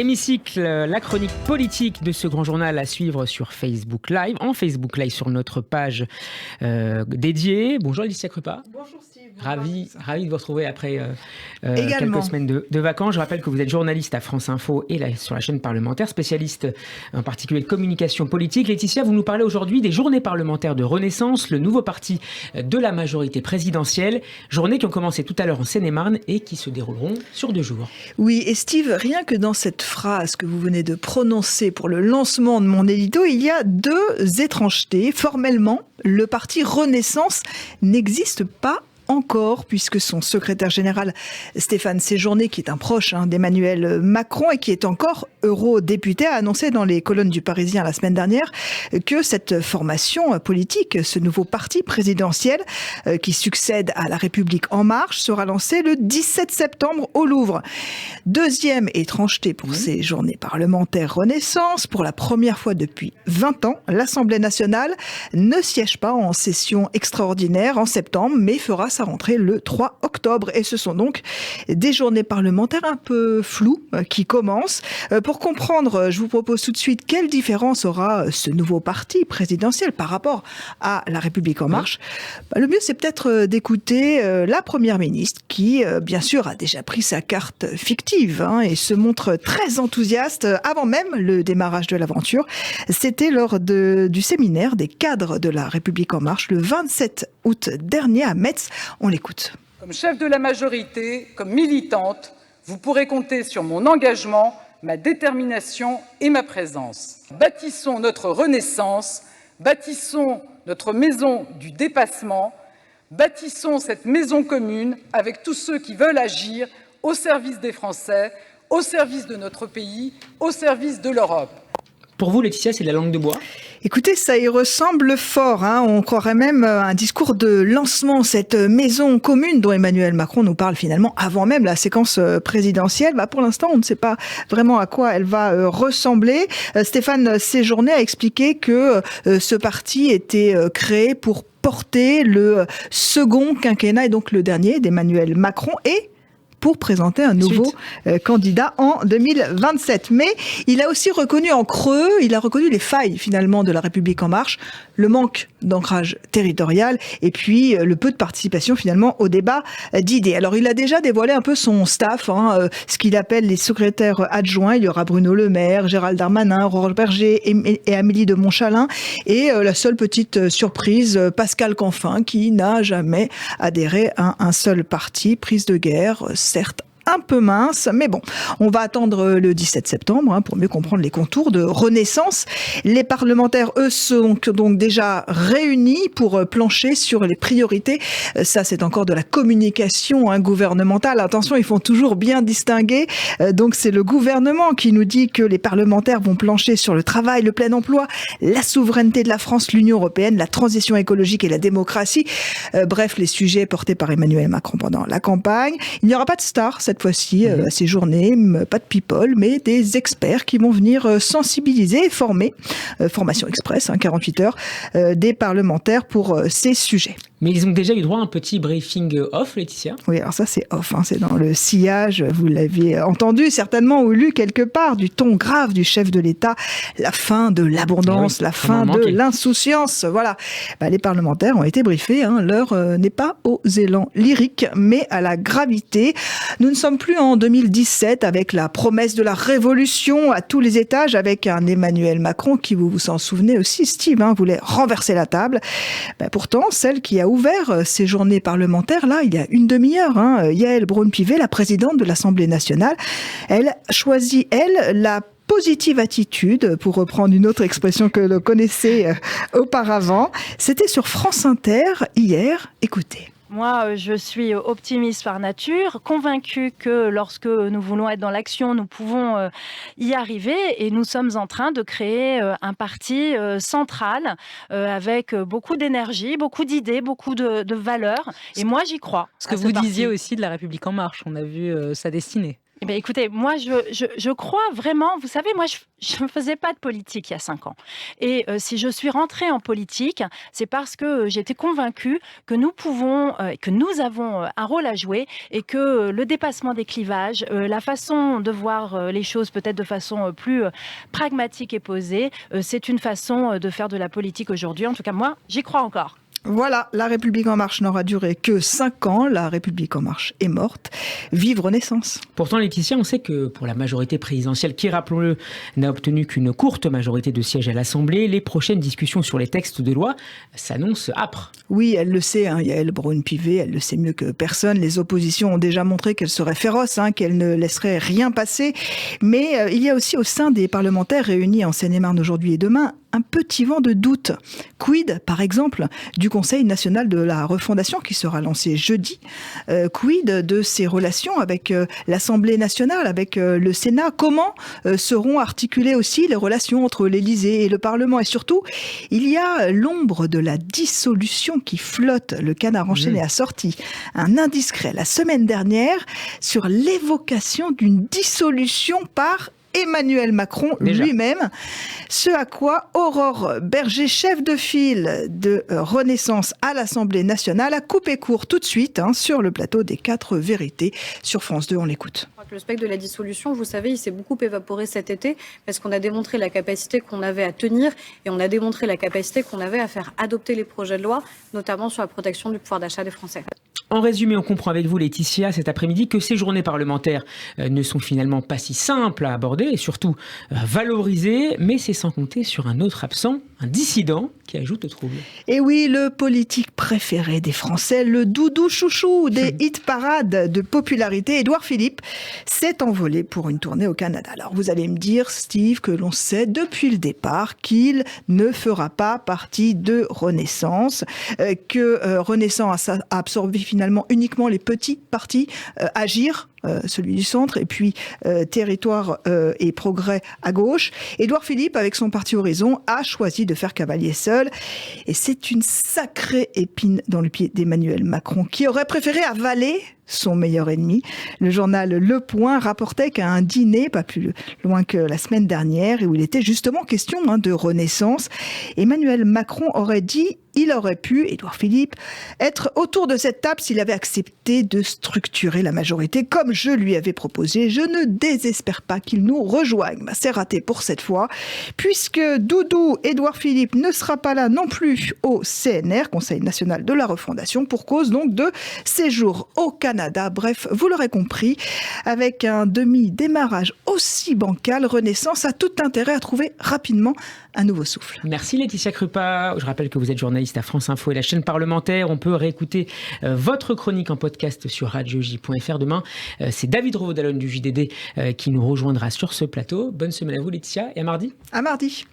Hémicycle, la chronique politique de ce grand journal à suivre sur Facebook Live, en Facebook Live sur notre page dédiée. Bonjour Alicia Krupa. Bonjour Steve. Ravi de vous retrouver après quelques semaines de vacances. Je rappelle que vous êtes journaliste à France Info et sur la chaîne parlementaire, spécialiste en particulier de communication politique. Laetitia, vous nous parlez aujourd'hui des journées parlementaires de Renaissance, le nouveau parti de la majorité présidentielle. Journées qui ont commencé tout à l'heure en Seine-et-Marne et qui se dérouleront sur 2 jours. Oui, et Steve, rien que dans cette phrase que vous venez de prononcer pour le lancement de mon édito, il y a 2 étrangetés. Formellement, le parti Renaissance n'existe pas encore, puisque son secrétaire général Stéphane Séjourné, qui est un proche d'Emmanuel Macron et qui est encore eurodéputé, a annoncé dans les colonnes du Parisien la semaine dernière que cette formation politique, ce nouveau parti présidentiel qui succède à La République En Marche, sera lancé le 17 septembre au Louvre. Deuxième étrangeté pour ces journées parlementaires Renaissance, pour la première fois depuis 20 ans, l'Assemblée nationale ne siège pas en session extraordinaire en septembre, mais fera sa rentrée le 3 octobre. Et ce sont donc des journées parlementaires un peu floues qui commencent. Pour comprendre, je vous propose tout de suite quelle différence aura ce nouveau parti présidentiel par rapport à La République En Marche. Le mieux, c'est peut-être d'écouter la Première ministre qui, bien sûr, a déjà pris sa carte fictive et se montre très enthousiaste avant même le démarrage de l'aventure. C'était lors du séminaire des cadres de La République En Marche le 27 août dernier à Metz. On l'écoute. Comme chef de la majorité, comme militante, vous pourrez compter sur mon engagement, ma détermination et ma présence. Bâtissons notre renaissance, bâtissons notre maison du dépassement, bâtissons cette maison commune avec tous ceux qui veulent agir au service des Français, au service de notre pays, au service de l'Europe. Pour vous, Laetitia, c'est de la langue de bois ? Écoutez, ça y ressemble fort. On croirait même un discours de lancement, cette maison commune dont Emmanuel Macron nous parle finalement avant même la séquence présidentielle. Pour l'instant, on ne sait pas vraiment à quoi elle va ressembler. Stéphane Séjourné a expliqué que ce parti était créé pour porter le second quinquennat et donc le dernier d'Emmanuel Macron et pour présenter un nouveau candidat en 2027. Mais il a aussi reconnu en creux, il a reconnu les failles finalement de La République En Marche, le manque d'ancrage territorial et puis le peu de participation finalement au débat d'idées. Alors il a déjà dévoilé un peu son staff, ce qu'il appelle les secrétaires adjoints. Il y aura Bruno Le Maire, Gérald Darmanin, Aurore Berger et Amélie de Montchalin. Et la seule petite surprise, Pascal Canfin, qui n'a jamais adhéré à un seul parti. Prise de guerre, certes un peu mince, mais bon, on va attendre le 17 septembre pour mieux comprendre les contours de Renaissance. Les parlementaires, eux, sont donc déjà réunis pour plancher sur les priorités. Ça, c'est encore de la communication gouvernementale. Attention, ils font toujours bien distinguer. Donc, c'est le gouvernement qui nous dit que les parlementaires vont plancher sur le travail, le plein emploi, la souveraineté de la France, l'Union européenne, la transition écologique et la démocratie. Bref, les sujets portés par Emmanuel Macron pendant la campagne. Il n'y aura pas de stars cette fois-ci à ces journées, pas de people, mais des experts qui vont venir sensibiliser et former, formation express, 48 heures, des parlementaires pour ces sujets. Mais ils ont déjà eu droit à un petit briefing off, Laetitia ? Oui, alors ça c'est off, c'est dans le sillage, vous l'aviez entendu certainement ou lu quelque part, du ton grave du chef de l'État, la fin de l'abondance, la fin de l'insouciance. Voilà, les parlementaires ont été briefés, l'heure n'est pas aux élans lyriques, mais à la gravité. Nous ne sommes plus en 2017 avec la promesse de la révolution à tous les étages, avec un Emmanuel Macron qui, vous vous en souvenez aussi, Steve, voulait renverser la table. Pourtant, celle qui a ouvert ces journées parlementaires, là, il y a une demi-heure, Yaël Braun-Pivet, la présidente de l'Assemblée nationale, elle choisit, la positive attitude, pour reprendre une autre expression que l'on connaissait auparavant. C'était sur France Inter hier. Écoutez. Moi, je suis optimiste par nature, convaincue que lorsque nous voulons être dans l'action, nous pouvons y arriver. Et nous sommes en train de créer un parti central avec beaucoup d'énergie, beaucoup d'idées, beaucoup de valeurs. Et moi, j'y crois. Ce que vous disiez aussi de La République En Marche, on a vu sa destinée. Eh bien, écoutez, moi, je crois vraiment, vous savez, moi, je ne faisais pas de politique il y a 5 ans. Et si je suis rentrée en politique, c'est parce que j'étais convaincue que nous pouvons, que nous avons un rôle à jouer et que le dépassement des clivages, la façon de voir les choses peut-être de façon plus pragmatique et posée, c'est une façon de faire de la politique aujourd'hui. En tout cas, moi, j'y crois encore. Voilà, la République En Marche n'aura duré que 5 ans. La République En Marche est morte. Vive Renaissance. Pourtant, Laetitia, on sait que pour la majorité présidentielle, qui, rappelons-le, n'a obtenu qu'une courte majorité de sièges à l'Assemblée, les prochaines discussions sur les textes de loi s'annoncent âpres. Oui, elle le sait, Yaël Braun-Pivet, elle le sait mieux que personne. Les oppositions ont déjà montré qu'elles seraient féroces, qu'elles ne laisseraient rien passer. Mais il y a aussi au sein des parlementaires réunis en Seine-et-Marne aujourd'hui et demain un petit vent de doute. Quid, par exemple, du Conseil national de la refondation qui sera lancé jeudi? Quid de ses relations avec l'Assemblée nationale, avec le Sénat? Comment seront articulées aussi les relations entre l'Élysée et le Parlement? Et surtout, il y a l'ombre de la dissolution qui flotte. Le Canard enchaîné a sorti un indiscret la semaine dernière sur l'évocation d'une dissolution par Emmanuel Macron lui-même, ce à quoi Aurore Berger, chef de file de Renaissance à l'Assemblée nationale, a coupé court tout de suite sur le plateau des 4 vérités sur France 2. On l'écoute. Le spectre de la dissolution, vous savez, il s'est beaucoup évaporé cet été parce qu'on a démontré la capacité qu'on avait à tenir et on a démontré la capacité qu'on avait à faire adopter les projets de loi, notamment sur la protection du pouvoir d'achat des Français. En résumé, on comprend avec vous, Laetitia, cet après-midi, que ces journées parlementaires ne sont finalement pas si simples à aborder et surtout valoriser, mais c'est sans compter sur un autre absent, un dissident qui ajoute au trouble. Et oui, le politique préféré des Français, le doudou chouchou des hit-parades de popularité, Édouard Philippe, s'est envolé pour une tournée au Canada. Alors vous allez me dire, Steve, que l'on sait depuis le départ qu'il ne fera pas partie de Renaissance, que Renaissance a absorbé finalement uniquement les petits partis, Agir, celui du centre, et puis Territoire et Progrès à gauche. Édouard Philippe, avec son parti Horizon, a choisi de faire cavalier seul. Et c'est une sacrée épine dans le pied d'Emmanuel Macron, qui aurait préféré avaler son meilleur ennemi. Le journal Le Point rapportait qu'à un dîner, pas plus loin que la semaine dernière, et où il était justement question de Renaissance, Emmanuel Macron aurait dit il aurait pu, Édouard Philippe, être autour de cette table s'il avait accepté de structurer la majorité comme je lui avais proposé. Je ne désespère pas qu'il nous rejoigne. C'est raté pour cette fois, puisque Doudou Édouard Philippe ne sera pas là non plus au CNR, Conseil national de la refondation, pour cause donc de séjour au Canada. Bref, vous l'aurez compris, avec un demi-démarrage aussi bancal, Renaissance a tout intérêt à trouver rapidement un nouveau souffle. Merci Laetitia Krupa. Je rappelle que vous êtes journaliste à France Info et la chaîne parlementaire. On peut réécouter votre chronique en podcast sur radioj.fr. Demain, c'est David Revaud-Dallon du JDD qui nous rejoindra sur ce plateau. Bonne semaine à vous Laetitia et à mardi. À mardi.